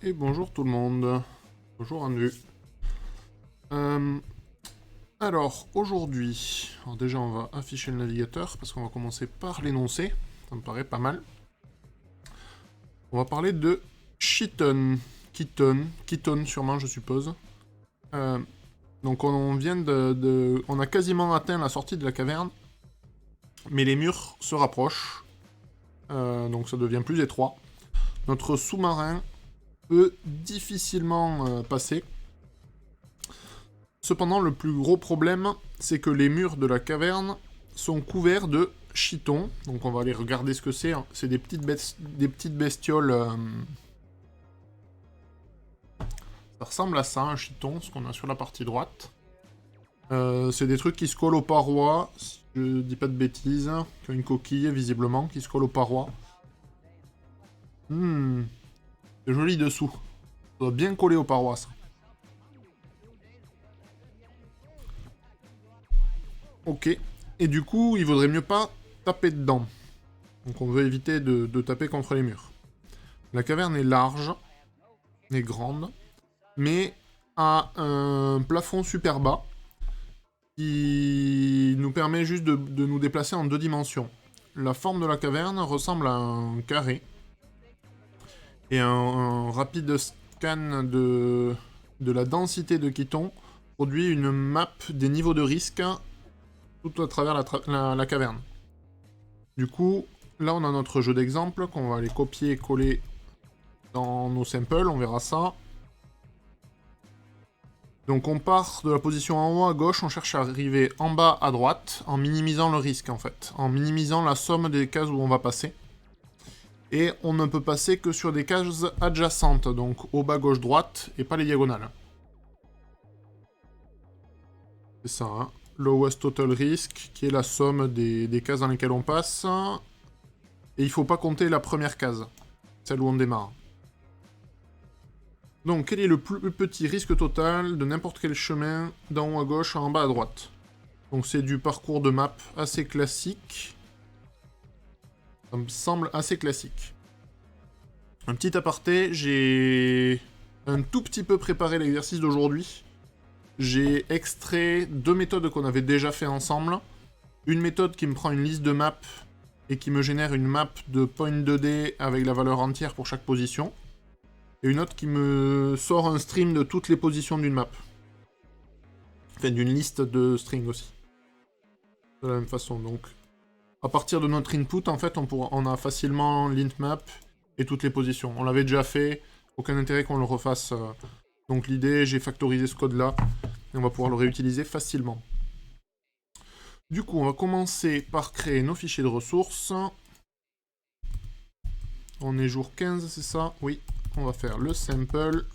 Et bonjour tout le monde. Bonjour Andu. Alors, aujourd'hui, déjà on va afficher le navigateur parce qu'on va commencer par l'énoncé. Ça me paraît pas mal. On va parler de Chiton. Kiton sûrement je suppose. Donc on vient on a quasiment atteint la sortie de la caverne. Mais les murs se rapprochent. Donc ça devient plus étroit. Notre sous-marin peut difficilement passer. Cependant, le plus gros problème, c'est que les murs de la caverne sont couverts de chitons. Donc on va aller regarder ce que c'est. Hein. C'est des petites bestioles. Ça ressemble à ça, un chiton, ce qu'on a sur la partie droite. C'est des trucs qui se collent aux parois, si je dis pas de bêtises. Qui ont une coquille, visiblement, qui se colle aux parois. C'est joli dessous. Ça doit bien coller aux parois, ça. Ok. Et du coup, il vaudrait mieux pas taper dedans. Donc on veut éviter de taper contre les murs. La caverne est large, est grande, mais a un plafond super bas qui nous permet juste de nous déplacer en 2 dimensions. La forme de la caverne ressemble à un carré. Et un rapide scan de la densité de Kiton produit une map des niveaux de risque tout à travers la caverne. Du coup, là on a notre jeu d'exemple qu'on va aller copier et coller dans nos samples, on verra ça. Donc on part de la position en haut à gauche, on cherche à arriver en bas à droite, en minimisant le risque en fait, en minimisant la somme des cases où on va passer. Et on ne peut passer que sur des cases adjacentes, donc au bas gauche-droite, et pas les diagonales. C'est ça, hein. Lowest Total Risk, qui est la somme des cases dans lesquelles on passe. Et il faut pas compter la première case, celle où on démarre. Donc, quel est le plus petit risque total de n'importe quel chemin d'en haut à gauche à en bas à droite? Donc c'est du parcours de map assez classique. Ça me semble assez classique. Un petit aparté, j'ai un tout petit peu préparé l'exercice d'aujourd'hui. J'ai extrait 2 méthodes qu'on avait déjà fait ensemble. Une méthode qui me prend une liste de maps et qui me génère une map de point 2D avec la valeur entière pour chaque position. Et une autre qui me sort un stream de toutes les positions d'une map. Enfin, d'une liste de strings aussi. De la même façon, donc. À partir de notre input, en fait, on a facilement l'int map et toutes les positions. On l'avait déjà fait, aucun intérêt qu'on le refasse. Donc l'idée, j'ai factorisé ce code-là, et on va pouvoir le réutiliser facilement. Du coup, on va commencer par créer nos fichiers de ressources. On est jour 15, c'est ça? Oui. On va faire le sample.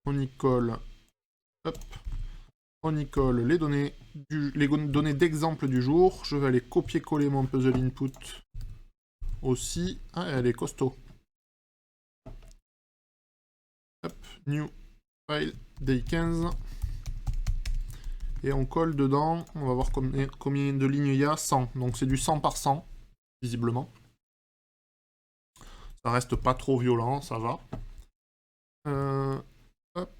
On y colle. Hop. On y colle les données d'exemple du jour. Je vais aller copier-coller mon puzzle input aussi. Ah, elle est costaud. Hop, new file, day 15. Et on colle dedans. On va voir combien de lignes il y a. 100. Donc c'est du 100 par 100, visiblement. Ça reste pas trop violent, ça va. Hop.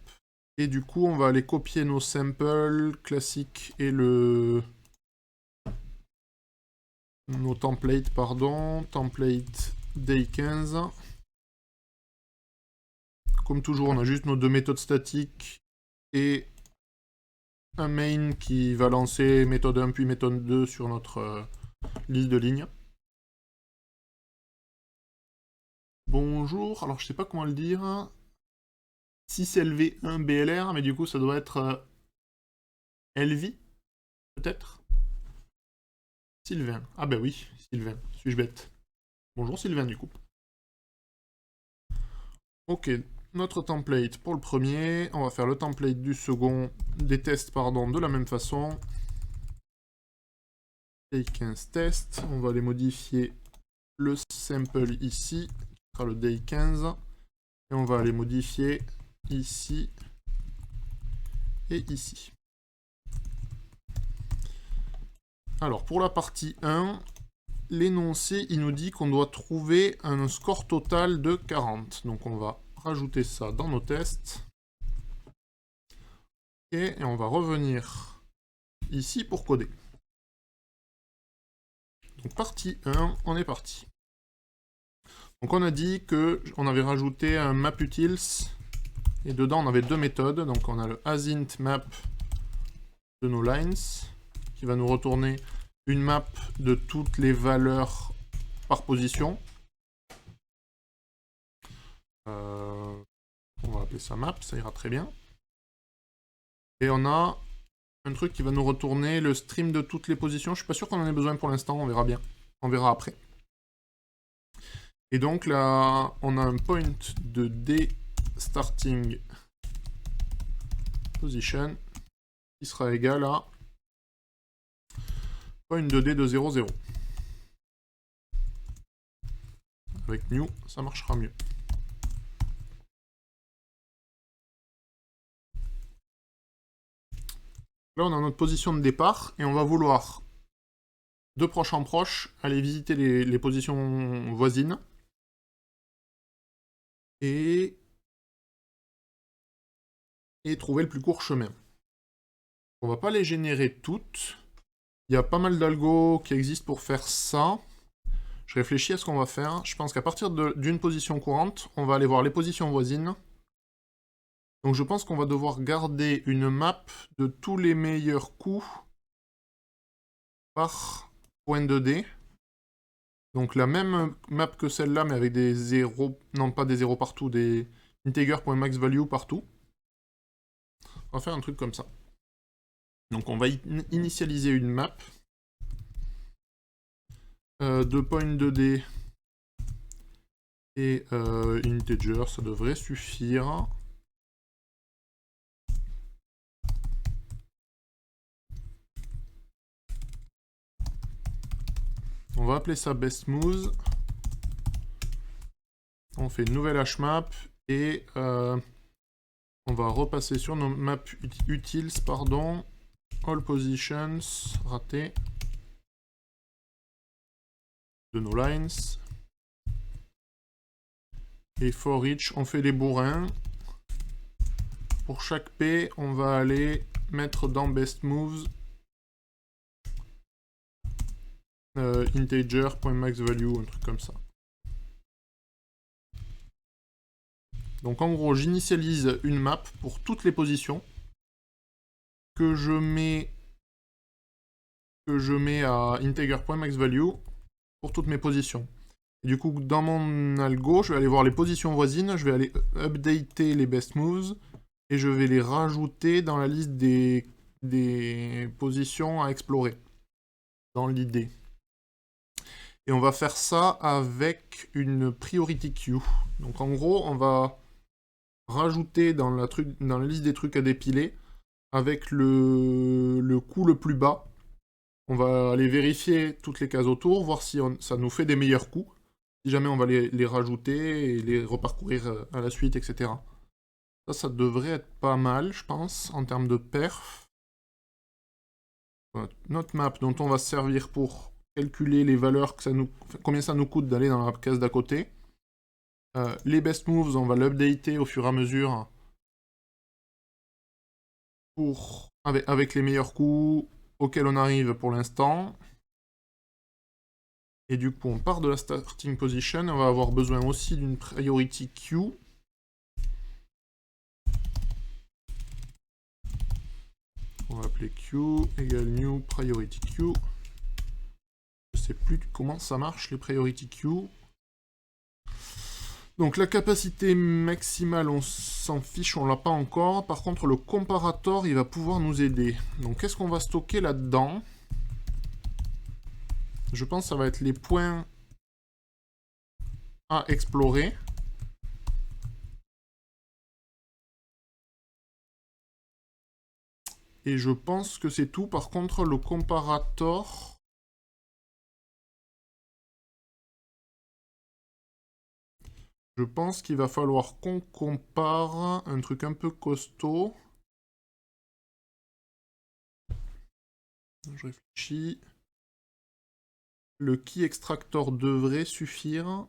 Et du coup, on va aller copier nos samples classiques et nos templates, pardon. Template day 15. Comme toujours, on a juste nos 2 méthodes statiques et un main qui va lancer méthode 1 puis méthode 2 sur notre liste de lignes. Bonjour, alors je sais pas comment le dire. 6LV1 BLR, mais du coup ça doit être LV, peut-être. Sylvain. Ah bah oui, Sylvain. Suis-je bête? Bonjour Sylvain du coup. Ok, notre template pour le premier. On va faire le template du second, des tests pardon, de la même façon. Day 15 test. On va les modifier le sample ici, qui sera le day 15. Et on va aller modifier ici et ici. Alors, pour la partie 1, l'énoncé, il nous dit qu'on doit trouver un score total de 40. Donc on va rajouter ça dans nos tests. Et on va revenir ici pour coder. Donc partie 1, on est parti. Donc on a dit qu'on avait rajouté un mapUtils, et dedans on avait deux méthodes. Donc on a le asIntMap de nos lines, qui va nous retourner une map de toutes les valeurs par position. On va appeler ça map, ça ira très bien. Et on a un truc qui va nous retourner le stream de toutes les positions. Je suis pas sûr qu'on en ait besoin pour l'instant, on verra bien. On verra après. Et donc là, on a un point de D starting position qui sera égal à point de D de 0, 0. Avec new, ça marchera mieux. Là, on a notre position de départ et on va vouloir, de proche en proche, aller visiter les positions voisines. Et trouver le plus court chemin. On va pas les générer toutes. Il y a pas mal d'algos qui existent pour faire ça. Je réfléchis à ce qu'on va faire. Je pense qu'à partir d'une position courante, on va aller voir les positions voisines. Donc je pense qu'on va devoir garder une map de tous les meilleurs coups par point de D. Donc la même map que celle-là, mais avec des zéros... Non, pas des zéros partout, des integer.maxvalue partout. On va faire un truc comme ça. Donc on va initialiser une map de point de D et integer, ça devrait suffire. On va appeler ça bestMoves. On fait une nouvelle hmap et on va repasser sur nos maps utils, pardon. All positions, raté. De nos lines. Et for each, on fait des bourrins. Pour chaque P, on va aller mettre dans bestMoves integer.maxvalue, un truc comme ça. Donc en gros, j'initialise une map pour toutes les positions que je mets à integer.maxvalue pour toutes mes positions. Et du coup, dans mon algo, je vais aller voir les positions voisines, je vais aller updater les best moves et je vais les rajouter dans la liste des positions à explorer dans l'idée. Et on va faire ça avec une priority queue. Donc en gros, on va rajouter dans la liste des trucs à dépiler avec le coup le plus bas. On va aller vérifier toutes les cases autour, voir si ça nous fait des meilleurs coups. Si jamais on va les rajouter et les reparcourir à la suite, etc. Ça devrait être pas mal, je pense, en termes de perf. Notre map dont on va se servir pour calculer les valeurs, combien ça nous coûte d'aller dans la case d'à côté. Les best moves, on va l'updater au fur et à mesure avec les meilleurs coups auxquels on arrive pour l'instant. Et du coup, on part de la starting position. On va avoir besoin aussi d'une priority queue. On va appeler queue égale new priority queue. Je sais plus comment ça marche les priority queue. Donc la capacité maximale, on s'en fiche, on l'a pas encore. Par contre, le comparator, il va pouvoir nous aider. Donc qu'est-ce qu'on va stocker là-dedans? Je pense que ça va être les points à explorer. Et je pense que c'est tout. Par contre, le comparator... Je pense qu'il va falloir qu'on compare un truc un peu costaud. Je réfléchis. Le key extractor devrait suffire.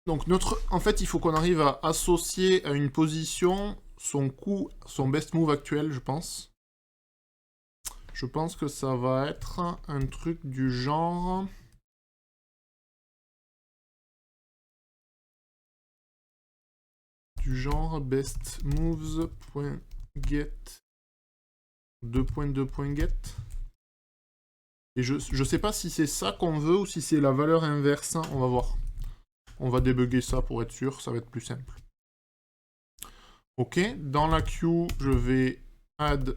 Donc en fait, il faut qu'on arrive à associer à une position son coup, son best move actuel, je pense. Je pense que ça va être un truc du genre... bestmoves.get 2.2.get. Et je sais pas si c'est ça qu'on veut ou si c'est la valeur inverse. On va voir. On va débugger ça pour être sûr, ça va être plus simple. Ok, dans la queue, je vais add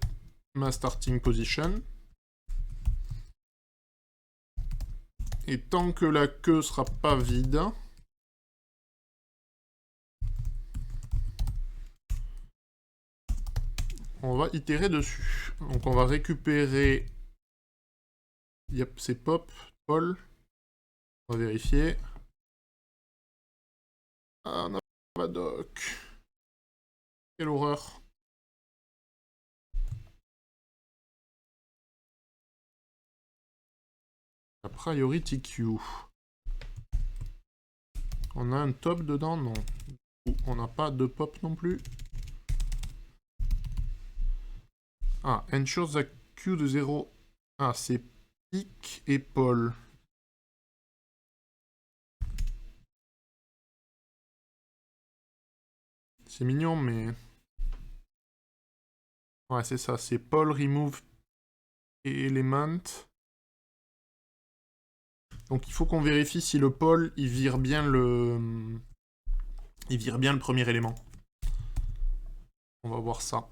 ma starting position. Et tant que la queue sera pas vide, on va itérer dessus. Donc on va récupérer... Yep, c'est pop, Paul. On va vérifier. Ah, on n'a pas doc. Quelle horreur. La priority queue. On a un top dedans? Non. On n'a pas de pop non plus. Ah, ensure the queue de 0. Ah, c'est Pic et Paul. C'est mignon, mais... Ouais, c'est ça. C'est Paul, remove et element. Donc il faut qu'on vérifie si le Paul, il vire bien le... Il vire bien le premier élément. On va voir ça.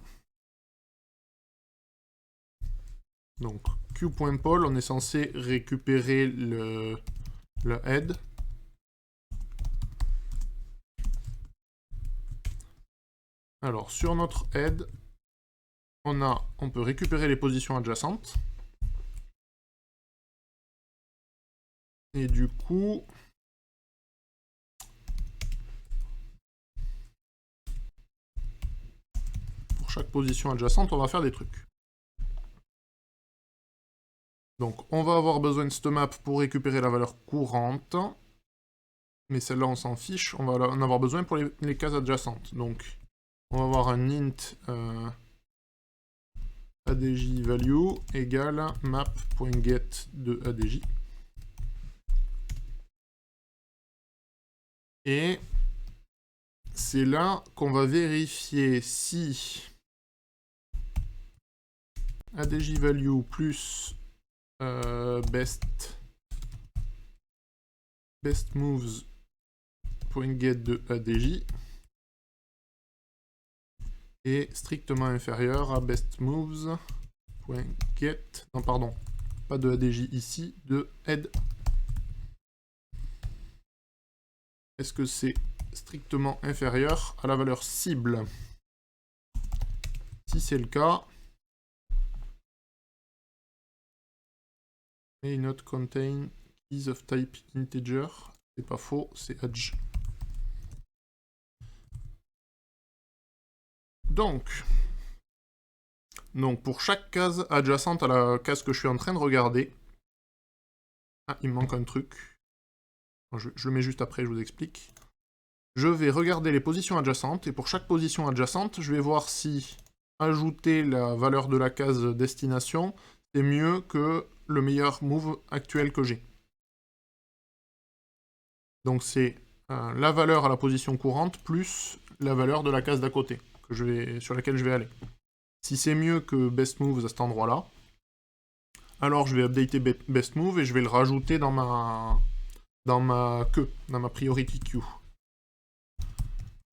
Donc, q.Paul, on est censé récupérer le head. Alors, sur notre head, on peut récupérer les positions adjacentes. Et du coup... Pour chaque position adjacente, on va faire des trucs. Donc, on va avoir besoin de cette map pour récupérer la valeur courante. Mais celle-là, on s'en fiche. On va en avoir besoin pour les cases adjacentes. Donc, on va avoir un int adj value égale map.get de adj. Et c'est là qu'on va vérifier si adj value plus best moves.get de adj est strictement inférieur à bestmoves.get, non pardon, pas de adj ici, de head. Est-ce que c'est strictement inférieur à la valeur cible? Si c'est le cas, may not contain keys of type integer, c'est pas faux, c'est edge. Donc pour chaque case adjacente à la case que je suis en train de regarder, ah, il me manque un truc. Je le mets juste après, je vous explique. Je vais regarder les positions adjacentes, et pour chaque position adjacente, je vais voir si ajouter la valeur de la case destination, c'est mieux que le meilleur move actuel que j'ai. Donc c'est la valeur à la position courante plus la valeur de la case d'à côté sur laquelle je vais aller. Si c'est mieux que best move à cet endroit-là, alors je vais updater best move et je vais le rajouter dans ma queue, dans ma priority queue.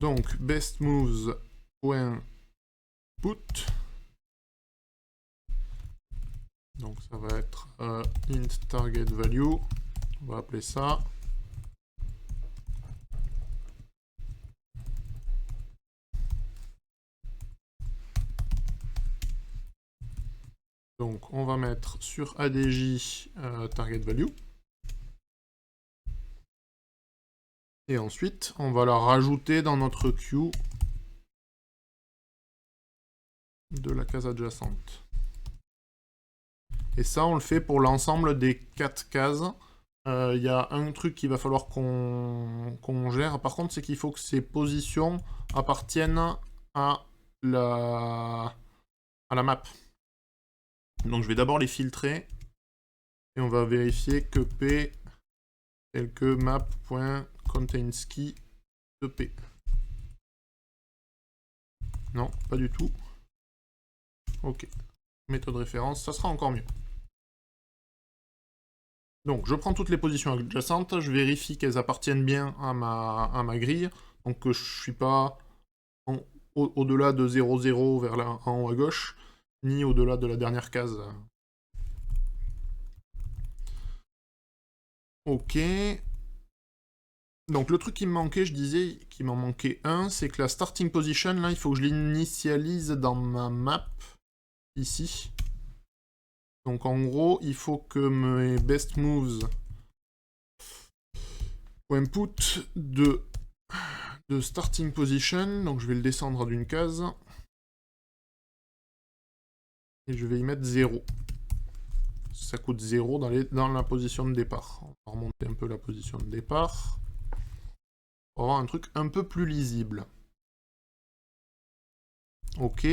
Donc best moves.put. Donc ça va être int target value. On va appeler ça. Donc on va mettre sur adj target value. Et ensuite, on va la rajouter dans notre queue de la case adjacente. Et ça, on le fait pour l'ensemble des 4 cases Il y a un truc qu'il va falloir qu'on gère. Par contre, c'est qu'il faut que ces positions appartiennent à la map. Donc je vais d'abord les filtrer. Et on va vérifier que P tel que map.containsKey de P. Non, pas du tout. Ok. Méthode référence, ça sera encore mieux. Donc je prends toutes les positions adjacentes, je vérifie qu'elles appartiennent bien à ma grille. Donc que je ne suis pas au-delà de 0,0 vers en haut à gauche, ni au-delà de la dernière case. Ok. Donc le truc qui me manquait, je disais qu'il m'en manquait un, c'est que la starting position, là, il faut que je l'initialise dans ma map, ici. Donc en gros, il faut que mes best moves input de starting position, donc je vais le descendre d'une case. Et je vais y mettre 0. Ça coûte 0 dans la position de départ. On va remonter un peu la position de départ. Pour avoir un truc un peu plus lisible. Ok.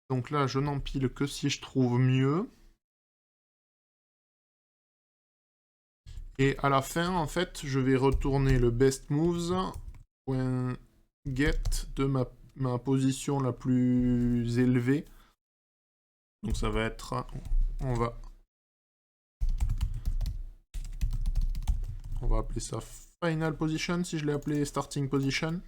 Donc là, je n'empile que si je trouve mieux. Et à la fin, en fait, je vais retourner le best moves .get de ma position la plus élevée. Donc ça va être... On va appeler ça final position si je l'ai appelé starting position.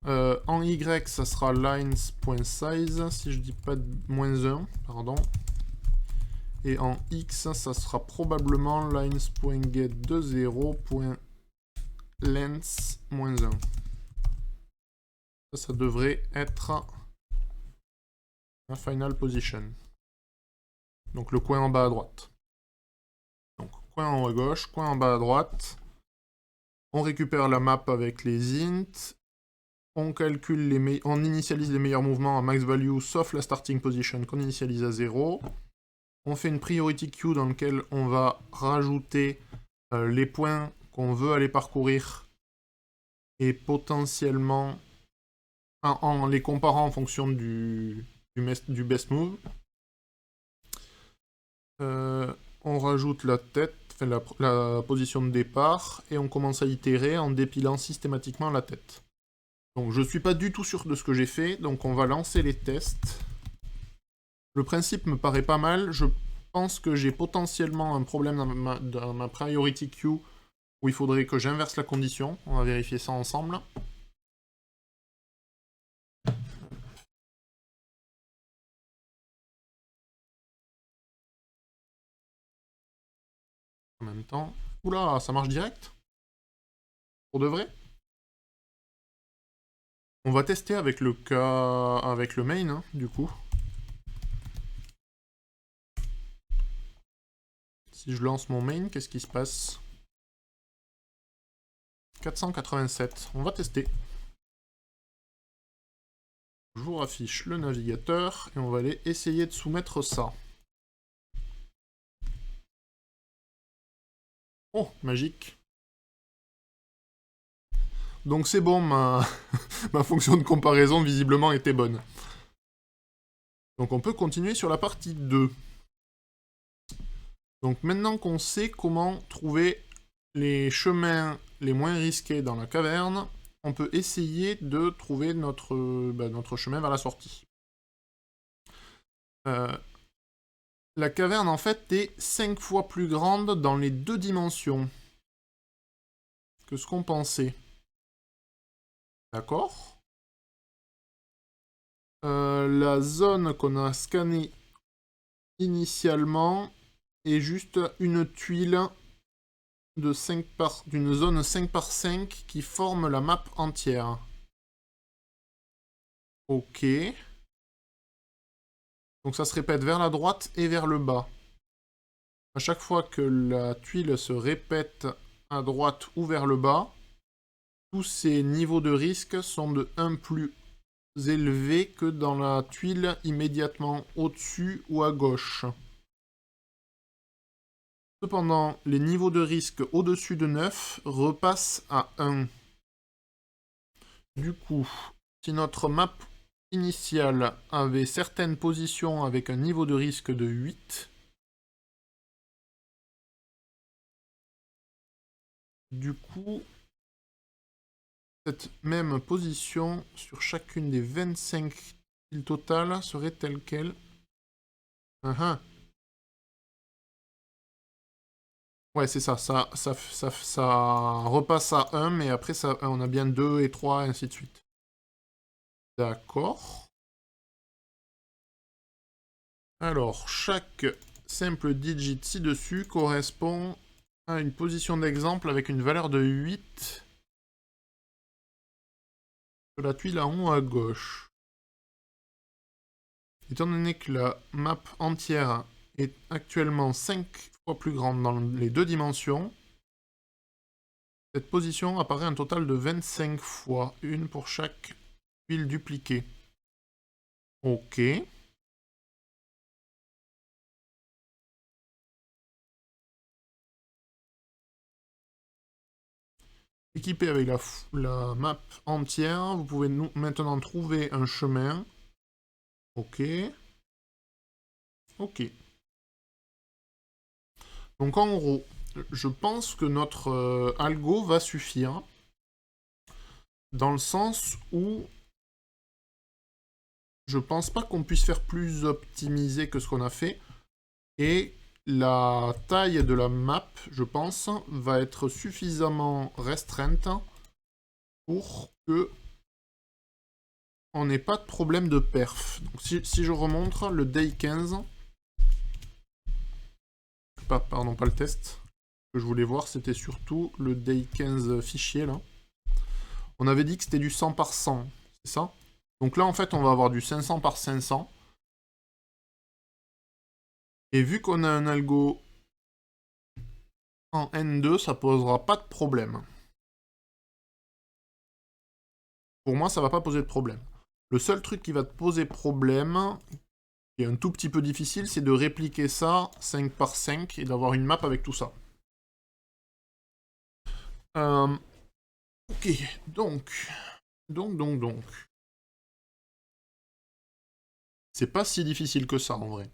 En Y, ça sera lines.size, si je dis pas de -1, pardon. Et en X, ça sera probablement lines.get de 0.length-1. Ça devrait être la final position. Donc le coin en bas à droite. Donc coin en haut à gauche, coin en bas à droite. On récupère la map avec les ints. On calcule on initialise les meilleurs mouvements à max value, sauf la starting position qu'on initialise à 0. On fait une priority queue dans laquelle on va rajouter les points qu'on veut aller parcourir et potentiellement en les comparant en fonction du best move. On rajoute la tête, enfin la position de départ, et on commence à itérer en dépilant systématiquement la tête. Donc je suis pas du tout sûr de ce que j'ai fait, donc on va lancer les tests. Le principe me paraît pas mal, je pense que j'ai potentiellement un problème dans ma priority queue où il faudrait que j'inverse la condition, on va vérifier ça ensemble. En même temps... Oula, ça marche direct? Pour de vrai? On va tester avec le cas... avec le main, hein, du coup. Si je lance mon main, qu'est-ce qui se passe? 487. On va tester. Je vous affiche le navigateur et on va aller essayer de soumettre ça. Oh, magique. Donc c'est bon, ma fonction de comparaison visiblement était bonne. Donc on peut continuer sur la partie 2. Donc maintenant qu'on sait comment trouver les chemins les moins risqués dans la caverne, on peut essayer de trouver notre chemin vers la sortie. La caverne en fait est 5 fois plus grande dans les deux dimensions que ce qu'on pensait. D'accord. La zone qu'on a scannée initialement est juste une tuile d'une zone 5 par 5 qui forme la map entière. Ok. Donc ça se répète vers la droite et vers le bas. À chaque fois que la tuile se répète à droite ou vers le bas, tous ces niveaux de risque sont de 1 plus élevé que dans la tuile immédiatement au-dessus ou à gauche. Cependant, les niveaux de risque au-dessus de 9 repassent à 1. Du coup, si notre map initiale avait certaines positions avec un niveau de risque de 8, du coup, cette même position sur chacune des 25 îles totales serait telle quelle. Ouais, c'est ça. Ça repasse à 1, mais après, ça, on a bien 2 et 3, et ainsi de suite. D'accord. Alors, chaque simple digit ci-dessus correspond à une position d'exemple avec une valeur de 8 sur la tuile en haut à gauche. Étant donné que la map entière est actuellement 5 fois plus grande dans les deux dimensions, cette position apparaît un total de 25 fois, une pour chaque tuile dupliquée. Ok. Équipé avec la map entière, vous pouvez maintenant trouver un chemin. Ok. Ok. Donc en gros, je pense que notre algo va suffire. Dans le sens où je pense pas qu'on puisse faire plus optimisé que ce qu'on a fait. Et la taille de la map, je pense, va être suffisamment restreinte pour que on n'ait pas de problème de perf. Donc si je remonte le day 15, pardon, pas le test, que je voulais voir, c'était surtout le day 15 fichier là. On avait dit que c'était du 100 par 100, c'est ça? Donc là en fait on va avoir du 500 par 500. Et vu qu'on a un algo en N2, ça posera pas de problème. Pour moi, ça va pas poser de problème. Le seul truc qui va te poser problème, qui est un tout petit peu difficile, c'est de répliquer ça 5 par 5 et d'avoir une map avec tout ça. Ok, donc. C'est pas si difficile que ça en vrai.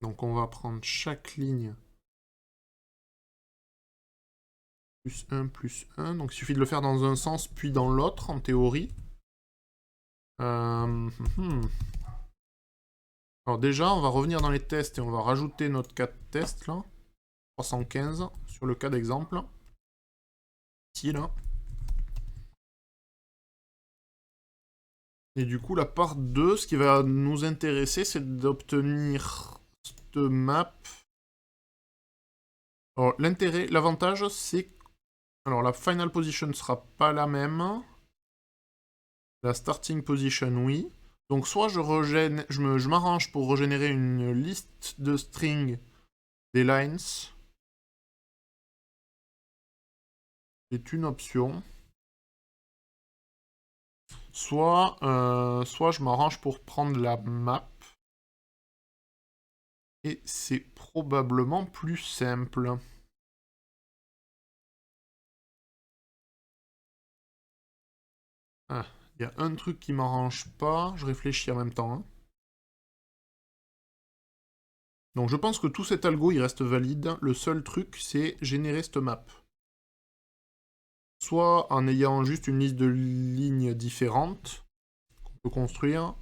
Donc on va prendre chaque ligne. Plus 1, plus 1. Donc il suffit de le faire dans un sens, puis dans l'autre, en théorie. Alors déjà, on va revenir dans les tests et on va rajouter notre cas de test, là. 315, sur le cas d'exemple. Ici, là. Et du coup, la part 2, ce qui va nous intéresser, c'est d'obtenir cette map. Alors, l'intérêt, l'avantage, c'est... Alors, la final position ne sera pas la même. La starting position, oui. Donc, soit je m'arrange pour régénérer une liste de strings des lines. C'est une option. Soit je m'arrange pour prendre la map. Et c'est probablement plus simple. Ah, il y a un truc qui m'arrange pas. Je réfléchis en même temps. Hein. Donc je pense que tout cet algo, il reste valide. Le seul truc, c'est générer cette map. Soit en ayant juste une liste de lignes différentes qu'on peut construire,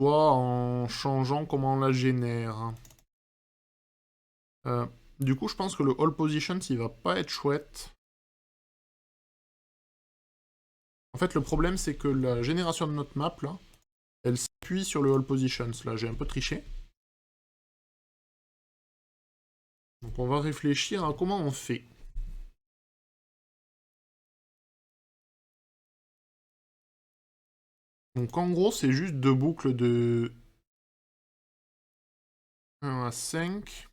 soit en changeant comment on la génère. Du coup, je pense que le all positions, il va pas être chouette. En fait, le problème, c'est que la génération de notre map, là, elle s'appuie sur le all positions. Là, j'ai un peu triché. Donc on va réfléchir à comment on fait. Donc en gros, c'est juste deux boucles de 1 à 5.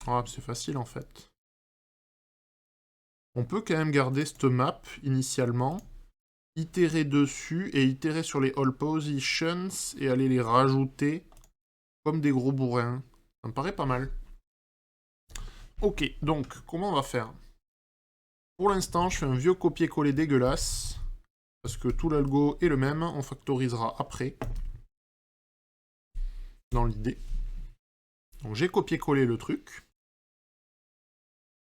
Ah, c'est facile en fait. On peut quand même garder cette map initialement itérer dessus et itérer sur les all positions et aller les rajouter comme des gros bourrins. Ça me paraît pas mal. Ok, donc, comment on va faire? Pour l'instant, je fais un vieux copier-coller dégueulasse. Parce que tout l'algo est le même, on factorisera après. Dans l'idée. Donc j'ai copié-collé le truc.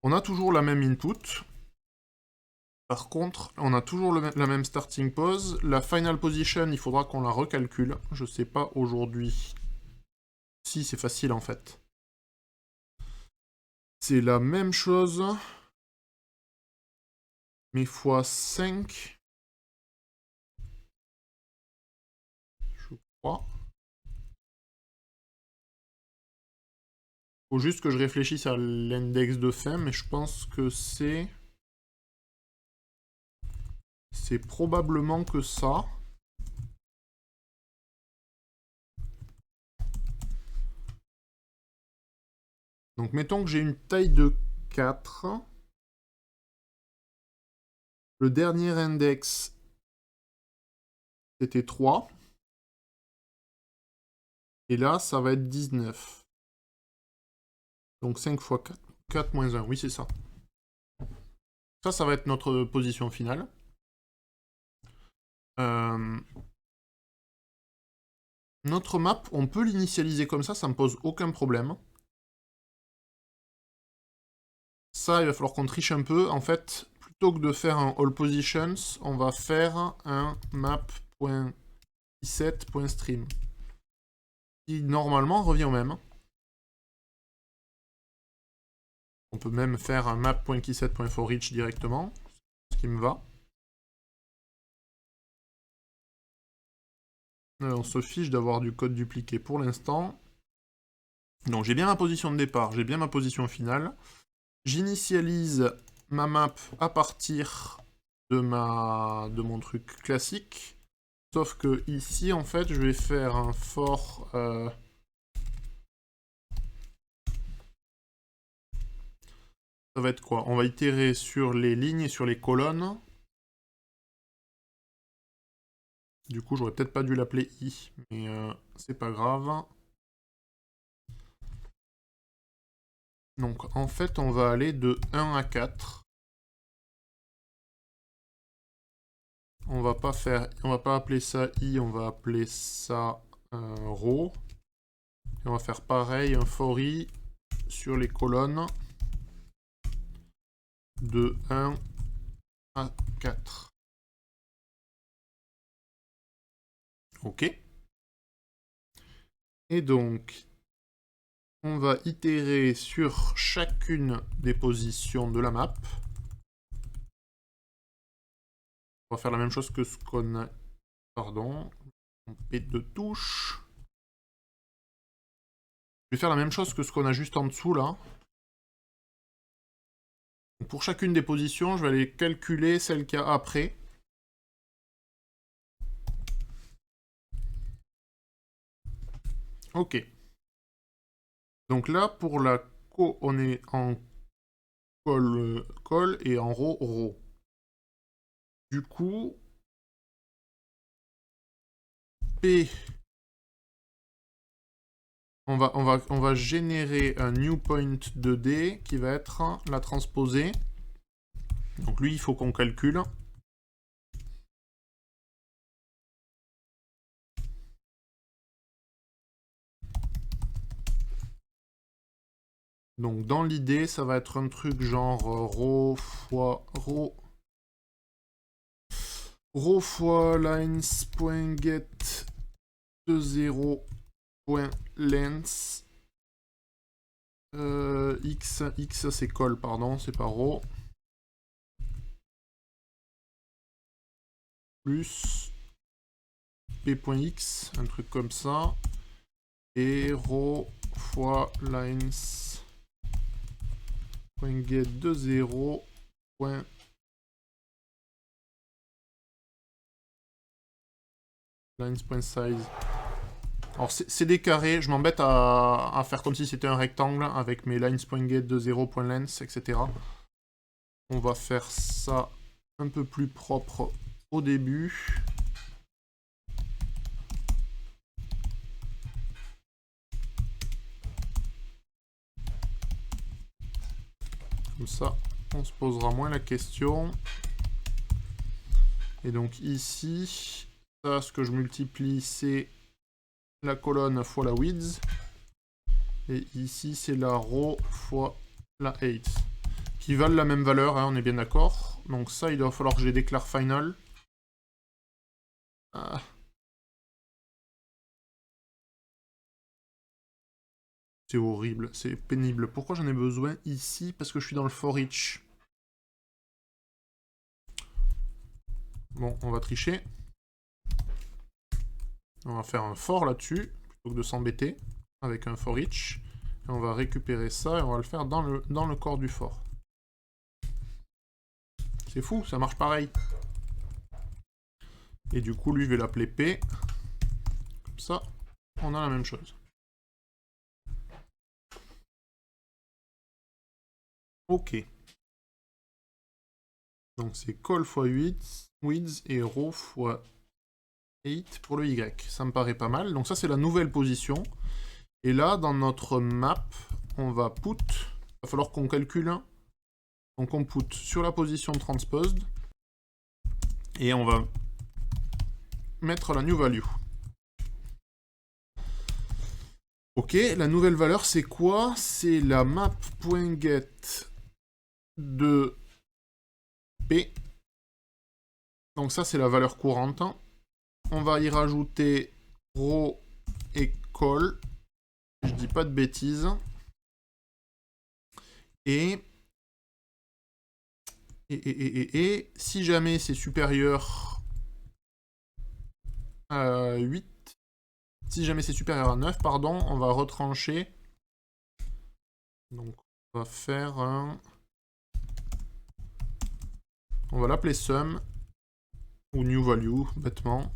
On a toujours la même input. Par contre, on a toujours la même starting pose. La final position, il faudra qu'on la recalcule. Je sais pas aujourd'hui. Si, c'est facile en fait. C'est la même chose. Mais x 5. Je crois. Faut juste que je réfléchisse à l'index de fin, mais je pense que c'est... C'est probablement que ça. Donc mettons que j'ai une taille de 4. Le dernier index, c'était 3. Et là, ça va être 19. Donc 5 fois 4. 4 moins 1, oui c'est ça. Ça va être notre position finale. Notre map, on peut l'initialiser comme ça me pose aucun problème. Ça, il va falloir qu'on triche un peu. En fait, plutôt que de faire un all positions, on va faire un map.set.stream. Qui normalement revient au même. On peut même faire un map.keyset.forEach directement, ce qui me va. On se fiche d'avoir du code dupliqué pour l'instant. Donc j'ai bien ma position de départ, j'ai bien ma position finale. J'initialise ma map à partir de mon truc classique. Sauf que ici, en fait, je vais faire un for... Ça va être quoi? On va itérer sur les lignes et sur les colonnes. Du coup, j'aurais peut-être pas dû l'appeler i, mais c'est pas grave. Donc, en fait, on va aller de 1 à 4. On va pas appeler ça i, on va appeler ça row. Et on va faire pareil, un for i sur les colonnes de 1 à 4. Ok. Et donc, on va itérer sur chacune des positions de la map. On va faire la même chose que ce qu'on a... Pardon. On pète de touche. Je vais faire la même chose que ce qu'on a juste en dessous, là. Pour chacune des positions, je vais aller calculer celle qu'il y a après. Ok. Donc là, pour la co, on est en col et en row. Du coup, P, on va générer un new point 2D qui va être la transposée. Donc lui, il faut qu'on calcule. Donc dans l'idée, ça va être un truc genre row fois lines.get de 0.length x c'est col, pardon, c'est pas row. Plus p.x, un truc comme ça. Et row fois lines.get de 0. Lines.size. Alors c'est des carrés, je m'embête à faire comme si c'était un rectangle avec mes lines.get de 0.length, etc. On va faire ça un peu plus propre au début. Comme ça, on se posera moins la question. Et donc ici, ça, ce que je multiplie, c'est la colonne fois la width. Et ici, c'est la row fois la height. Qui valent la même valeur, hein, on est bien d'accord. Donc ça, il va falloir que je les déclare final. Ah. C'est horrible, c'est pénible. Pourquoi j'en ai besoin ici? Parce que je suis dans le for each. Bon, on va tricher. On va faire un for là-dessus, plutôt que de s'embêter avec un for each. Et on va récupérer ça et on va le faire dans le corps du for. C'est fou, ça marche pareil. Et du coup, lui, je vais l'appeler P. Comme ça, on a la même chose. Ok. Donc c'est call fois 8, width et row fois 8 pour le Y. Ça me paraît pas mal. Donc ça, c'est la nouvelle position. Et là, dans notre map, on va put. Il va falloir qu'on calcule. Donc on put sur la position transposed. Et on va mettre la new value. Ok, la nouvelle valeur, c'est quoi? C'est la map.get de P. Donc ça, c'est la valeur courante. On va y rajouter row et call. Je dis pas de bêtises. Et si jamais c'est supérieur à 8, si jamais c'est supérieur à 9, pardon, on va retrancher. Donc on va faire un... On va l'appeler sum, ou new value, bêtement.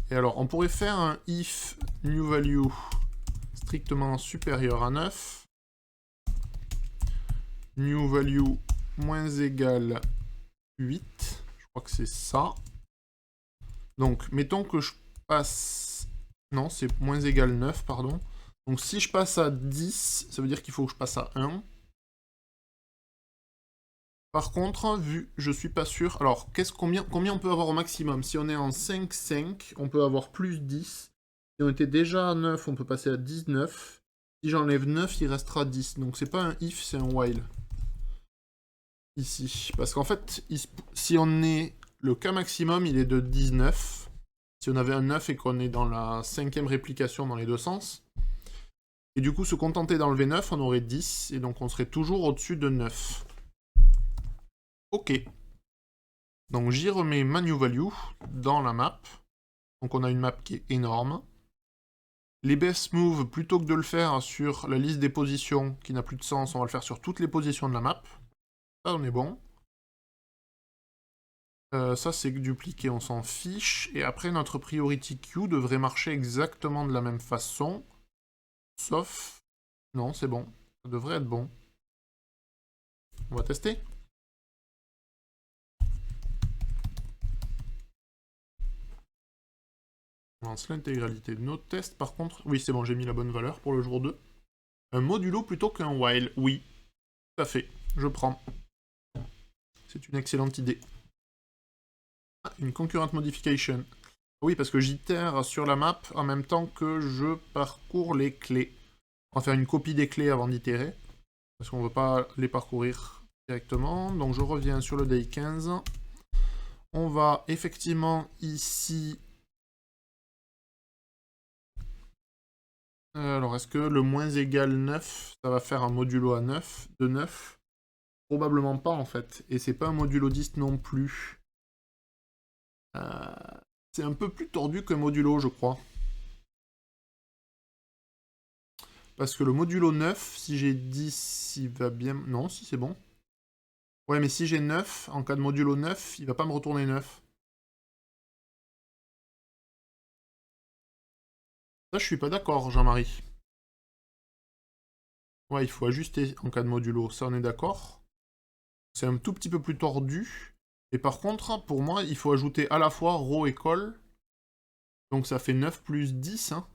Et alors, on pourrait faire un if new value strictement supérieur à 9. New value moins égal 8. Je crois que c'est ça. Donc, mettons que je passe... Non, c'est moins égal 9, pardon. Donc, si je passe à 10, ça veut dire qu'il faut que je passe à 1. Par contre, vu je suis pas sûr... Alors, combien on peut avoir au maximum? Si on est en 5, on peut avoir plus 10. Si on était déjà à 9, on peut passer à 19. Si j'enlève 9, il restera 10. Donc, c'est pas un if, c'est un while. Ici. Parce qu'en fait, si on est... Le cas maximum, il est de 19. Si on avait un 9 et qu'on est dans la 5e réplication dans les deux sens. Et du coup, se contenter d'enlever 9, on aurait 10. Et donc, on serait toujours au-dessus de 9. Ok. Donc, j'y remets ma new value dans la map. Donc, on a une map qui est énorme. Les best moves, plutôt que de le faire sur la liste des positions qui n'a plus de sens, on va le faire sur toutes les positions de la map. Ça, on est bon. Ça, c'est dupliqué, on s'en fiche. Et après, notre priority queue devrait marcher exactement de la même façon. Sauf... Non, c'est bon. Ça devrait être bon. On va tester. On lance l'intégralité de nos tests. Par contre... Oui, c'est bon, j'ai mis la bonne valeur pour le jour 2. Un modulo plutôt qu'un while. Oui, tout à fait. Je prends. C'est une excellente idée. Ah, une concurrent modification. Oui, parce que j'itère sur la map en même temps que je parcours les clés. On va faire une copie des clés avant d'itérer. Parce qu'on ne veut pas les parcourir directement. Donc je reviens sur le day 15. On va effectivement ici... Alors, est-ce que le moins égal 9, ça va faire un modulo à 9, de 9? Probablement pas, en fait. Et c'est pas un modulo 10 non plus. C'est un peu plus tordu qu'un modulo, je crois. Parce que le modulo 9, si j'ai 10, il va bien... Non, si c'est bon. Ouais, mais si j'ai 9, en cas de modulo 9, il va pas me retourner 9. Ça, je suis pas d'accord, Jean-Marie. Ouais, il faut ajuster en cas de modulo, ça on est d'accord. C'est un tout petit peu plus tordu. Et par contre, pour moi, il faut ajouter à la fois rho et col. Donc ça fait 9 plus 10, hein.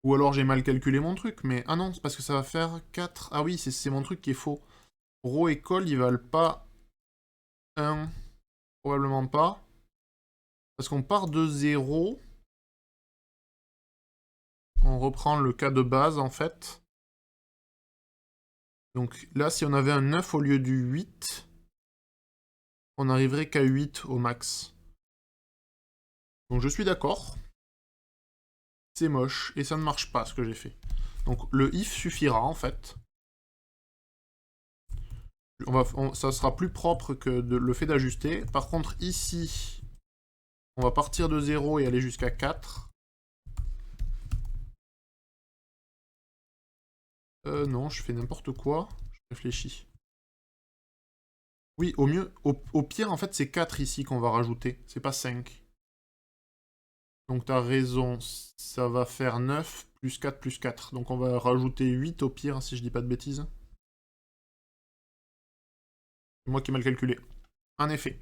Ou alors j'ai mal calculé mon truc, mais... Ah non, c'est parce que ça va faire 4... Ah oui, c'est mon truc qui est faux. Rho et col, ils valent pas 1. Probablement pas. Parce qu'on part de 0. On reprend le cas de base, en fait. Donc là, si on avait un 9 au lieu du 8, on n'arriverait qu'à 8 au max. Donc je suis d'accord. C'est moche, et ça ne marche pas, ce que j'ai fait. Donc le if suffira, en fait. Ça sera plus propre que le fait d'ajuster. Par contre, ici, on va partir de 0 et aller jusqu'à 4. Non, je fais n'importe quoi. Je réfléchis. Oui, au mieux, au pire, en fait, c'est 4 ici qu'on va rajouter. C'est pas 5. Donc t'as raison, ça va faire 9 plus 4 plus 4. Donc on va rajouter 8 au pire, si je dis pas de bêtises. C'est moi qui ai mal calculé. En effet.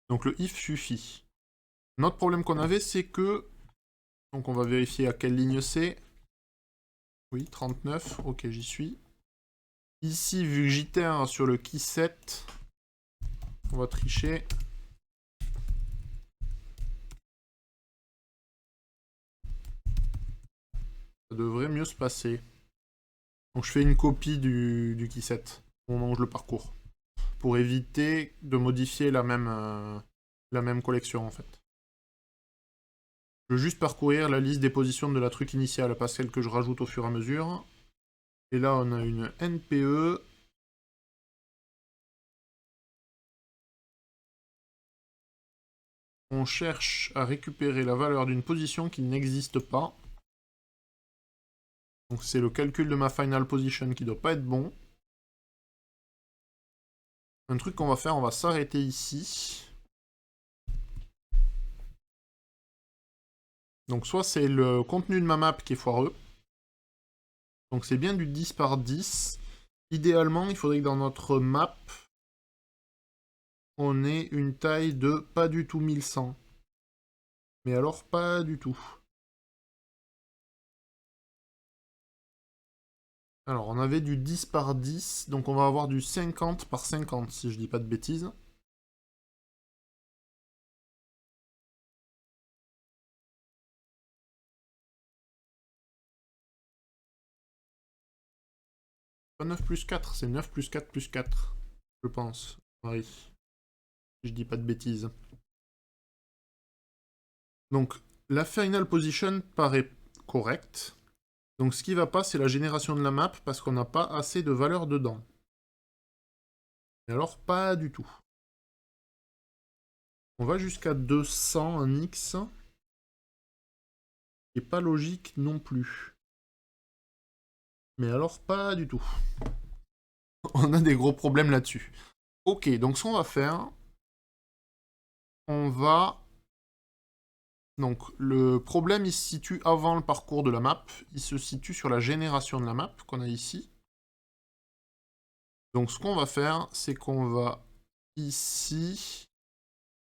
Donc le if suffit. Notre problème qu'on avait, c'est que... Donc on va vérifier à quelle ligne c'est. Oui, 39. Ok, j'y suis. Ici, vu que j'itère sur le key 7, on va tricher. Ça devrait mieux se passer. Donc je fais une copie du key 7 au moment où je le parcours. Pour éviter de modifier la même collection en fait. Je veux juste parcourir la liste des positions de la truc initiale, pas celle que je rajoute au fur et à mesure. Et là on a une NPE. On cherche à récupérer la valeur d'une position qui n'existe pas. Donc c'est le calcul de ma final position qui doit pas être bon. Un truc qu'on va faire, on va s'arrêter ici. Donc soit c'est le contenu de ma map qui est foireux. Donc c'est bien du 10 par 10. Idéalement, il faudrait que dans notre map, on ait une taille de pas du tout 1100. Mais alors pas du tout. Alors on avait du 10 par 10, donc on va avoir du 50 par 50 si je dis pas de bêtises. Pas 9 plus 4, c'est 9 plus 4 plus 4, je pense. Oui, si je dis pas de bêtises. Donc la final position paraît correcte. Donc ce qui va pas, c'est la génération de la map, parce qu'on n'a pas assez de valeur dedans. Et alors, pas du tout. On va jusqu'à 200 en X. Et pas logique non plus. Mais alors, pas du tout. On a des gros problèmes là-dessus. Ok, donc ce qu'on va faire... On va... Donc, le problème, il se situe avant le parcours de la map. Il se situe sur la génération de la map qu'on a ici. Donc, ce qu'on va faire, c'est qu'on va ici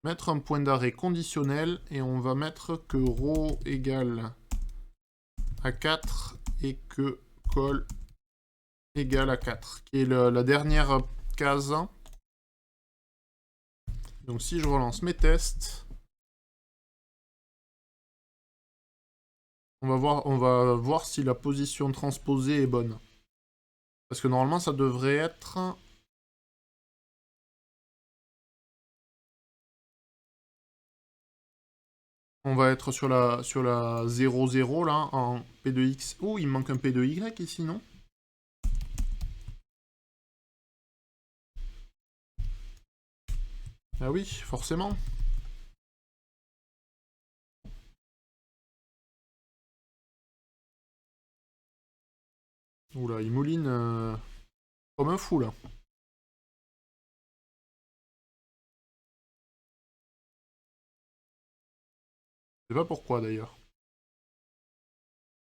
mettre un point d'arrêt conditionnel et on va mettre que ρ égale à 4 et que col égale à 4, qui est la dernière case. Donc si je relance mes tests, on va voir si la position transposée est bonne. Parce que normalement ça devrait être... On va être sur la 0,0 là, en P2X. Oh, il me manque un P2Y ici, non? Ah oui, forcément. Oula, il mouline comme un fou là. Je sais pas pourquoi d'ailleurs.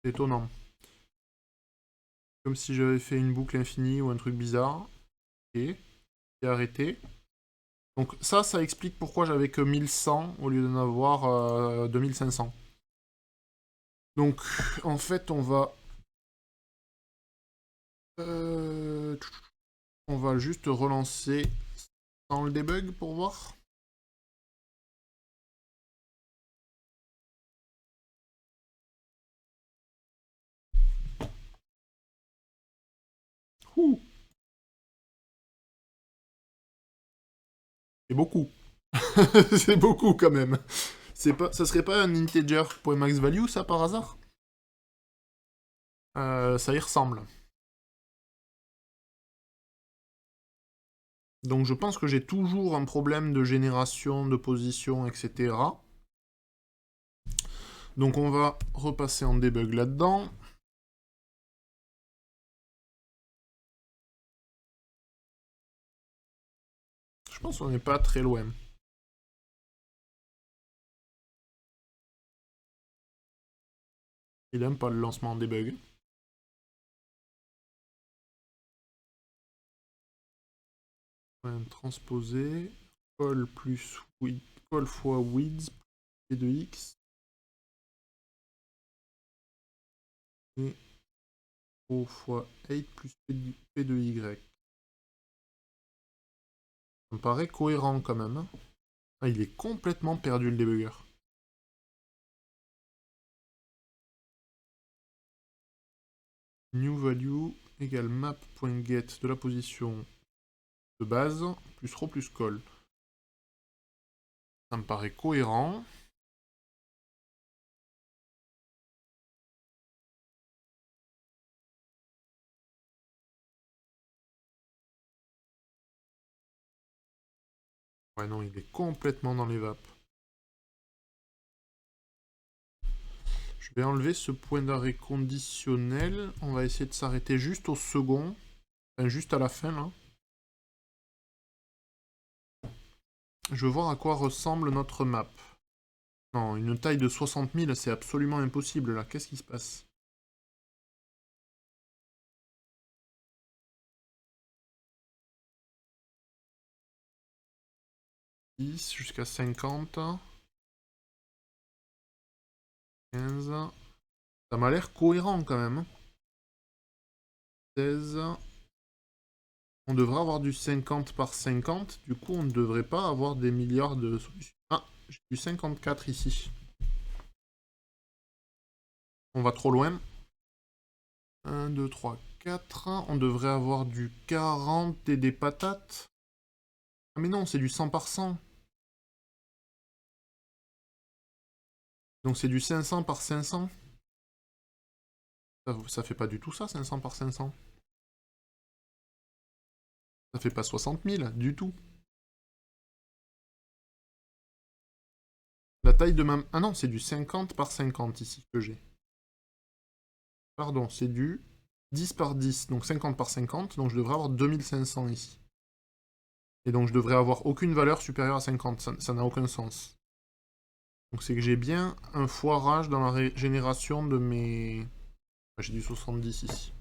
C'est étonnant. Comme si j'avais fait une boucle infinie ou un truc bizarre. Ok. Et arrêté. Donc ça explique pourquoi j'avais que 1100 au lieu d'en avoir 2500. Donc, en fait, on va juste relancer sans le debug pour voir. Ouh. C'est beaucoup. C'est beaucoup quand même. Ça serait pas un integer.maxValue ça par hasard? Ça y ressemble. Donc je pense que j'ai toujours un problème de génération, de position, etc. Donc on va repasser en debug là-dedans. Je pense qu'on n'est pas très loin. Il aime pas le lancement en debug. Transposer. Call plus width. Call fois width P de X. Et O fois 8 plus P de Y. Ça me paraît cohérent quand même. Ah, il est complètement perdu le debugger. New value égale map.get de la position de base plus row plus call. Ça me paraît cohérent. Ouais, non, il est complètement dans les vapes. Je vais enlever ce point d'arrêt conditionnel. On va essayer de s'arrêter juste au second. Enfin, juste à la fin, là. Je veux voir à quoi ressemble notre map. Non, une taille de 60 000, c'est absolument impossible, là. Qu'est-ce qui se passe? Jusqu'à 50. 15. Ça m'a l'air cohérent quand même. 16. On devrait avoir du 50 par 50. Du coup, on ne devrait pas avoir des milliards de solutions. Ah, j'ai du 54 ici. On va trop loin. 1, 2, 3, 4. On devrait avoir du 40 et des patates. Ah mais non, c'est du 100 par 100. Donc c'est du 500 par 500. Ça fait pas du tout ça, 500 par 500. Ça fait pas 60 000, du tout. La taille de ma... Ah non, c'est du 50 par 50 ici que j'ai. Pardon, c'est du 10 par 10, donc 50 par 50, donc je devrais avoir 2500 ici. Et donc je devrais avoir aucune valeur supérieure à 50, ça n'a aucun sens. Donc c'est que j'ai bien un foirage dans la génération de mes... J'ai du 70 ici.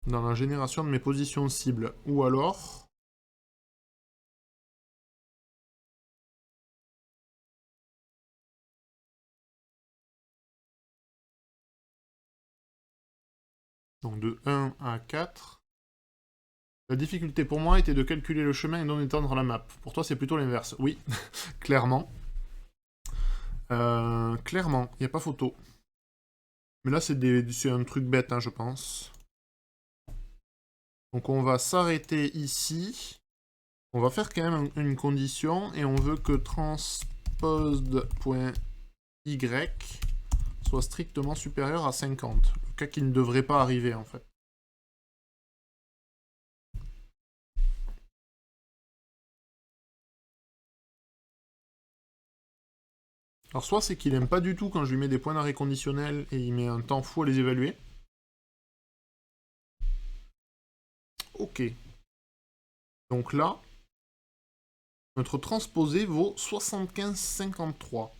Dans la génération de mes positions cibles. Ou alors... Donc de 1 à 4. La difficulté pour moi était de calculer le chemin et non d'étendre la map. Pour toi, c'est plutôt l'inverse. Oui, clairement. Clairement, il n'y a pas photo. Mais là, c'est un truc bête, hein, je pense. Donc on va s'arrêter ici. On va faire quand même une condition et on veut que transposed.y soit strictement supérieur à 50. Le cas qui ne devrait pas arriver en fait. Alors soit c'est qu'il aime pas du tout quand je lui mets des points d'arrêt conditionnels et il met un temps fou à les évaluer. Ok. Donc là, notre transposé vaut 75,53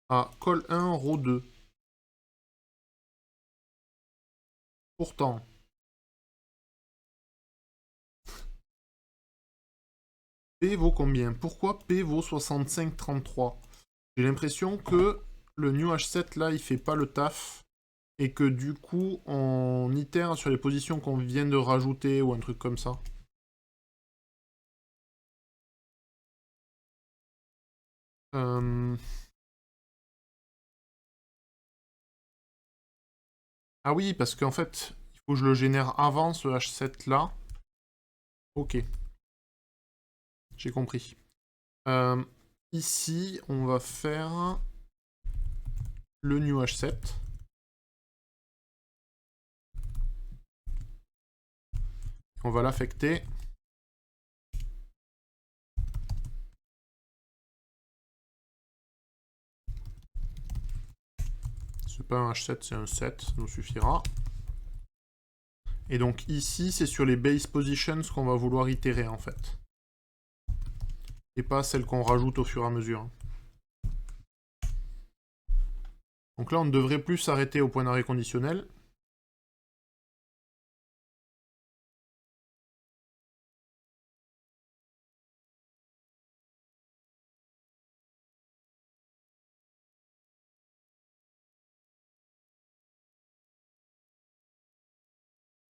à col 1, row 2. Pourtant, P vaut combien? Pourquoi P vaut 65,33? J'ai l'impression que le new H7 là, il fait pas le taf. Et que du coup, on itère sur les positions qu'on vient de rajouter ou un truc comme ça. Ah oui, parce qu'en fait, il faut que je le génère avant ce H7 là. Ok, j'ai compris. Ici, on va faire le new H7. On va l'affecter. C'est pas un H7, c'est un 7, ça nous suffira. Et donc ici, c'est sur les base positions qu'on va vouloir itérer en fait. Et pas celles qu'on rajoute au fur et à mesure. Donc là, on ne devrait plus s'arrêter au point d'arrêt conditionnel.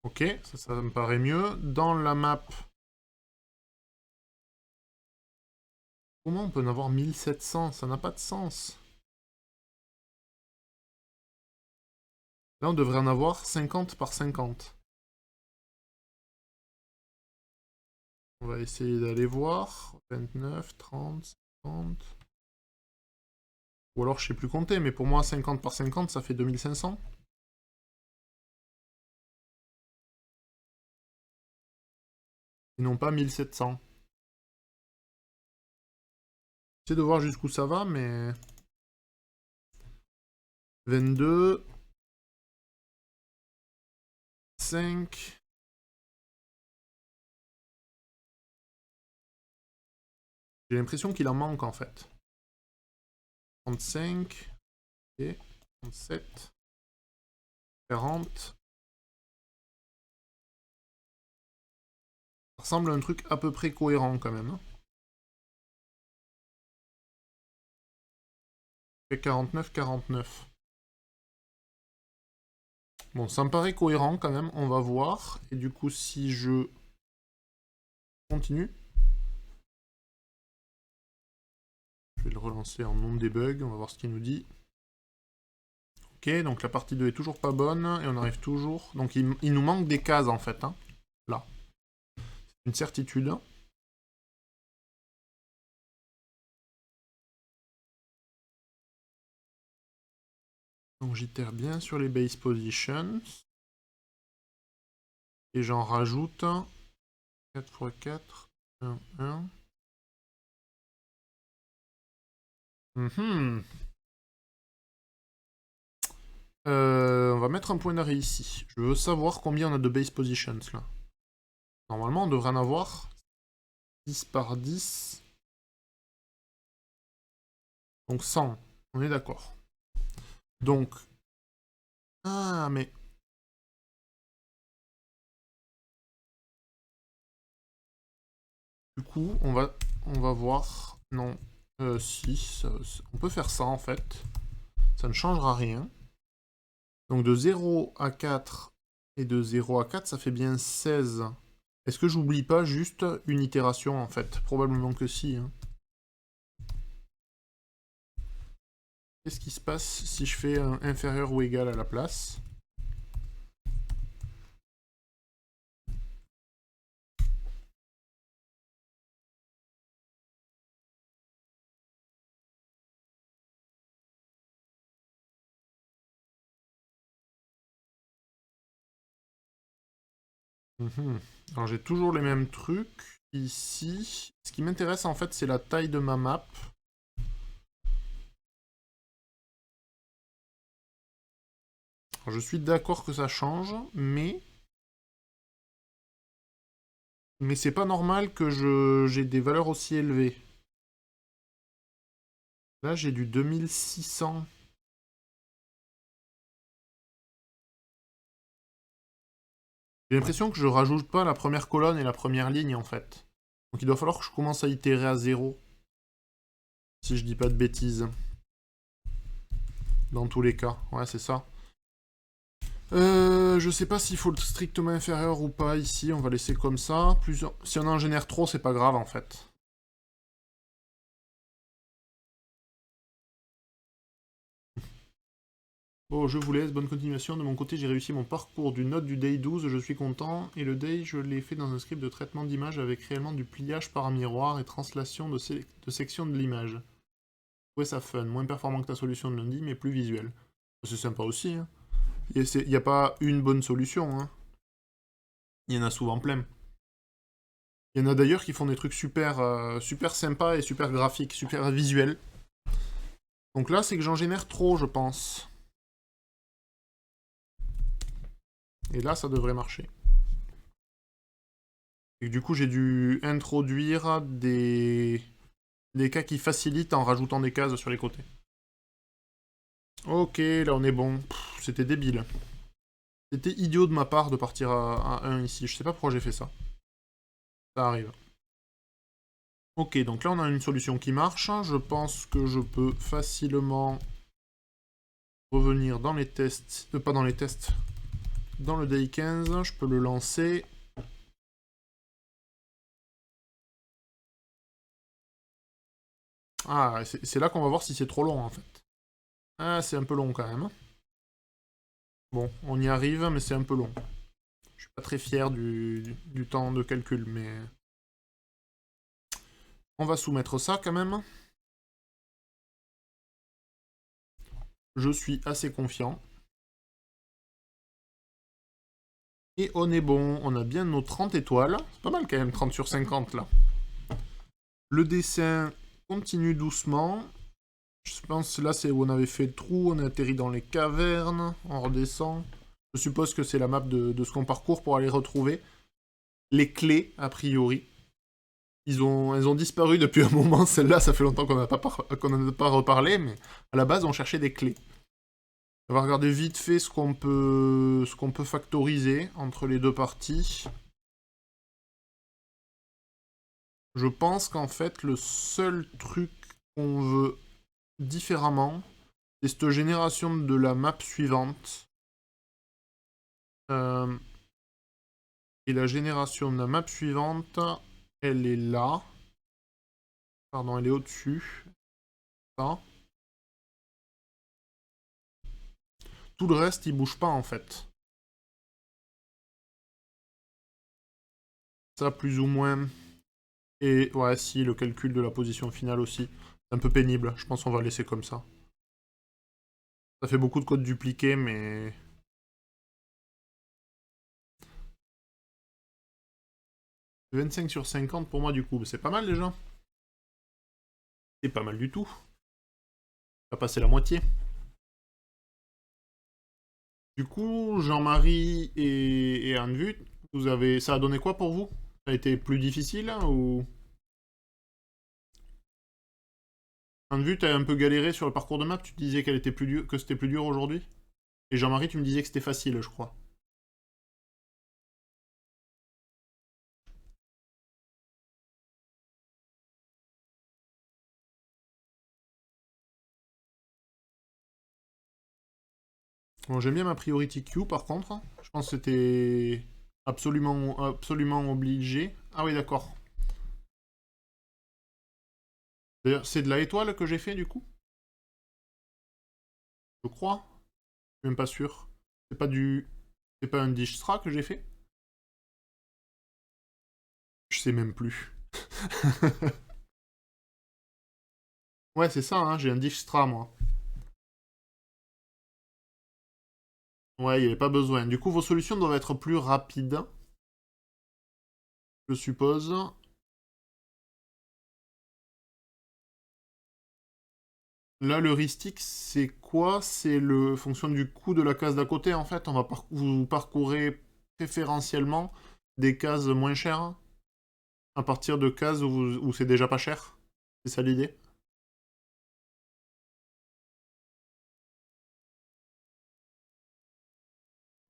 Ok, ça me paraît mieux. Dans la map, comment on peut en avoir 1700? Ça n'a pas de sens. Là, on devrait en avoir 50 par 50. On va essayer d'aller voir. 29, 30, 50... Ou alors, je sais plus compter, mais pour moi, 50 par 50, ça fait 2500. Et non pas 1700. J'essaie de voir jusqu'où ça va, mais... 22... 5... J'ai l'impression qu'il en manque, en fait. 35... Ok. 37... 40... Ça ressemble à un truc à peu près cohérent, quand même. 49, 49. Bon, ça me paraît cohérent quand même, on va voir. Et du coup, si je continue, je vais le relancer en non debug, on va voir ce qu'il nous dit. Ok, donc la partie 2 est toujours pas bonne, et on arrive toujours... Donc il nous manque des cases en fait, hein, là. C'est une certitude. Donc j'itère bien sur les base positions. Et j'en rajoute 4 x 4, 1, 1. On va mettre un point d'arrêt ici. Je veux savoir combien on a de base positions là. Normalement, on devrait en avoir 10 par 10. Donc 100. On est d'accord. Donc... Ah, mais... Du coup, on va voir... Non. Si, on peut faire ça en fait. Ça ne changera rien. Donc de 0 à 4 et de 0 à 4, ça fait bien 16. Est-ce que j'oublie pas juste une itération en fait? Probablement que si. Hein. Qu'est-ce qui se passe si je fais un inférieur ou égal à la place? Alors j'ai toujours les mêmes trucs. Ici, ce qui m'intéresse en fait, c'est la taille de ma map. Alors, je suis d'accord que ça change, mais c'est pas normal que j'ai des valeurs aussi élevées. Là, j'ai du 2600. J'ai l'impression que je rajoute pas la première colonne et la première ligne, en fait. Donc il doit falloir que je commence à itérer à 0. Si je dis pas de bêtises. Dans tous les cas. Ouais, c'est ça. Je sais pas s'il faut le strictement inférieur ou pas ici. On va laisser comme ça. Si on en génère trop, c'est pas grave, en fait. Bon, je vous laisse, bonne continuation. De mon côté, j'ai réussi mon parcours du note du day 12, je suis content. Et le day, je l'ai fait dans un script de traitement d'image avec réellement du pliage par miroir et translation de section de l'image. Ouais, ça fun, moins performant que ta solution de lundi, mais plus visuel. C'est sympa aussi, hein. Il n'y a pas une bonne solution, hein. Il y en a souvent plein. Il y en a d'ailleurs qui font des trucs super sympas et super graphiques, super visuels. Donc là, c'est que j'en génère trop, je pense. Et là, ça devrait marcher. Et du coup, j'ai dû introduire des cas qui facilitent en rajoutant des cases sur les côtés. Ok, là on est bon. C'était débile. C'était idiot de ma part de partir à 1 ici. Je sais pas pourquoi j'ai fait ça. Ça arrive. Ok, donc là on a une solution qui marche. Je pense que je peux facilement revenir dans les tests. Pas dans les tests. Dans le day 15, je peux le lancer. Ah, c'est là qu'on va voir si c'est trop long en fait. Ah, c'est un peu long quand même. Bon, on y arrive, mais c'est un peu long. Je suis pas très fier du temps de calcul, mais... On va soumettre ça quand même. Je suis assez confiant. Et on est bon, on a bien nos 30 étoiles. C'est pas mal quand même, 30 sur 50 là. Le dessin continue doucement. Je pense que là c'est où on avait fait le trou, on a atterri dans les cavernes, on redescend. Je suppose que c'est la map de ce qu'on parcourt pour aller retrouver les clés, a priori. Elles ont disparu depuis un moment, celles-là, ça fait longtemps qu'on n'en a pas reparlé, mais à la base, on cherchait des clés. On va regarder vite fait ce qu'on peut factoriser entre les deux parties. Je pense qu'en fait, le seul truc qu'on veut différemment, c'est cette génération de la map suivante. Et la génération de la map suivante, elle est là. Pardon, elle est au-dessus. Ça. Tout le reste, il bouge pas en fait. Ça, plus ou moins. Et ouais, si, le calcul de la position finale aussi. C'est un peu pénible. Je pense qu'on va laisser comme ça. Ça fait beaucoup de codes dupliqués, mais... 25 sur 50 pour moi, du coup. C'est pas mal, déjà. C'est pas mal du tout. On va passer la moitié. Du coup, Jean-Marie et Anne-Vue, ça a donné quoi pour vous? Ça a été plus difficile, hein, ou... Anne-Vue, t'as un peu galéré sur le parcours de map, tu te disais que c'était plus dur aujourd'hui? Et Jean-Marie, tu me disais que c'était facile, je crois. Bon, j'aime bien ma priority queue, par contre. Je pense que c'était absolument obligé. Ah oui, d'accord. D'ailleurs, c'est de la étoile que j'ai fait, du coup? Je crois. Je suis même pas sûr. C'est pas du... C'est pas un Dijkstra que j'ai fait? Je sais même plus. Ouais, c'est ça, hein, j'ai un Dijkstra, moi. Ouais, il n'y avait pas besoin. Du coup, vos solutions doivent être plus rapides, je suppose. Là, le heuristique, c'est quoi? C'est le fonction du coût de la case d'à côté, en fait. Vous parcourez préférentiellement des cases moins chères à partir de cases où c'est déjà pas cher. C'est ça l'idée?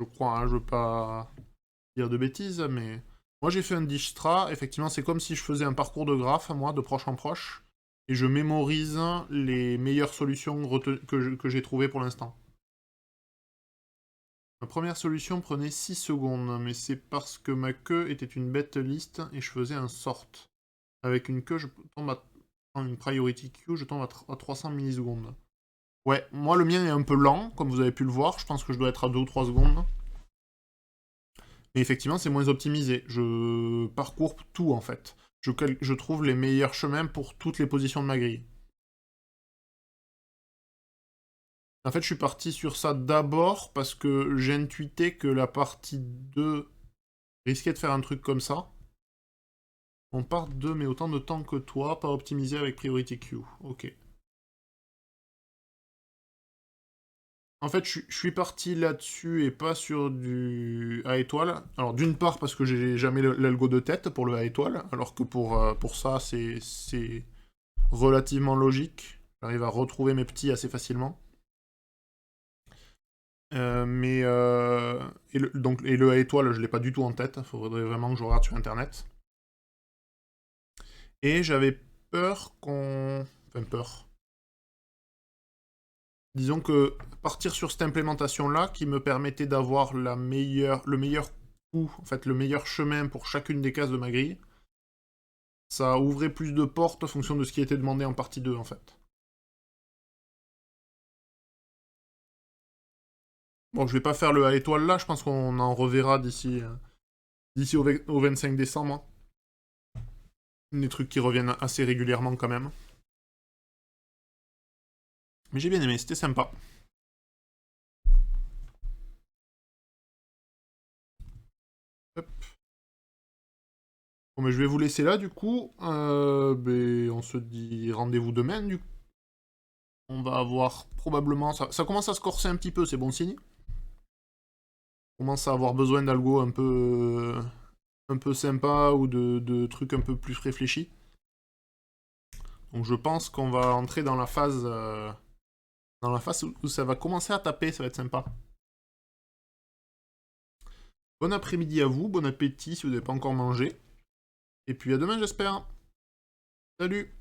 Je crois, hein, je veux pas... dire de bêtises, mais... Moi, j'ai fait un Dijkstra. Effectivement, c'est comme si je faisais un parcours de graphe, moi, de proche en proche. Et je mémorise les meilleures solutions que j'ai trouvées pour l'instant. Ma première solution prenait 6 secondes, mais c'est parce que ma queue était une bête liste et je faisais un sort. Avec une queue, je tombe en une priority queue, je tombe à 300 millisecondes. Ouais, moi le mien est un peu lent, comme vous avez pu le voir. Je pense que je dois être à 2 ou 3 secondes. Mais effectivement, c'est moins optimisé. Je parcours tout, en fait. Je trouve les meilleurs chemins pour toutes les positions de ma grille. En fait, je suis parti sur ça d'abord parce que j'ai intuité que la partie 2 risquait de faire un truc comme ça. On part de mais autant de temps que toi, pas optimisé avec Priority Queue. Ok. En fait, je suis parti là-dessus et pas sur du A étoile. Alors, d'une part, parce que j'ai jamais l'algo de tête pour le A étoile, alors que pour ça, c'est relativement logique. J'arrive à retrouver mes petits assez facilement. Et le A étoile, je l'ai pas du tout en tête. Il faudrait vraiment que je regarde sur Internet. Et j'avais peur qu'on... Enfin, peur. Disons que partir sur cette implémentation-là, qui me permettait d'avoir le meilleur coup, en fait, le meilleur chemin pour chacune des cases de ma grille, ça ouvrait plus de portes en fonction de ce qui était demandé en partie 2, en fait. Bon, je vais pas faire le A étoile là, je pense qu'on en reverra d'ici au 25 décembre. Des trucs qui reviennent assez régulièrement quand même. Mais j'ai bien aimé, c'était sympa. Hop. Bon, mais je vais vous laisser là, du coup. On se dit rendez-vous demain, du coup. On va avoir probablement... Ça commence à se corser un petit peu, c'est bon signe. On commence à avoir besoin d'algo un peu sympa ou de trucs un peu plus réfléchis. Donc je pense qu'on va entrer dans la phase où ça va commencer à taper, ça va être sympa. Bon après-midi à vous, bon appétit si vous n'avez pas encore mangé. Et puis à demain j'espère. Salut!